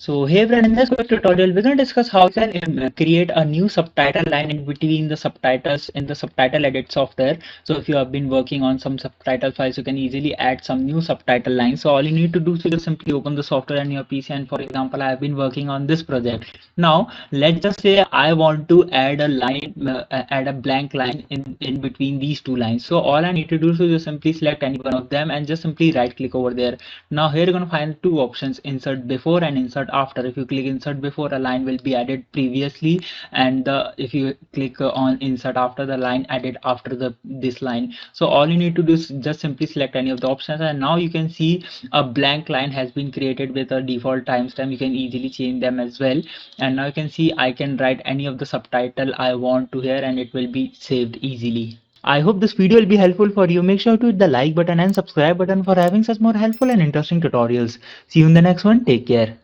So hey everyone, in this quick tutorial, we're going to discuss how you can create a new subtitle line in between the subtitles in the subtitle edit software. So if you have been working on some subtitle files, you can easily add some new subtitle lines. So all you need to do is just simply open the software on your PC. And for example, I have been working on this project. Now let's just say I want to add a line, add a blank line in between these two lines. So all I need to do is just simply select any one of them and just simply right click over there. Now here you're going to find two options, insert before and insert after. If you click insert before, a line will be added previously, and if you click on insert after, the line added after this line. So all you need to do is just simply select any of the options, and now you can see a blank line has been created with a default timestamp. You can easily change them as well, and now you can see I can write any of the subtitle I want to here and it will be saved easily. I hope this video will be helpful for you. Make sure to hit the like button and subscribe button for having such more helpful and interesting tutorials. See you in the next one. Take care.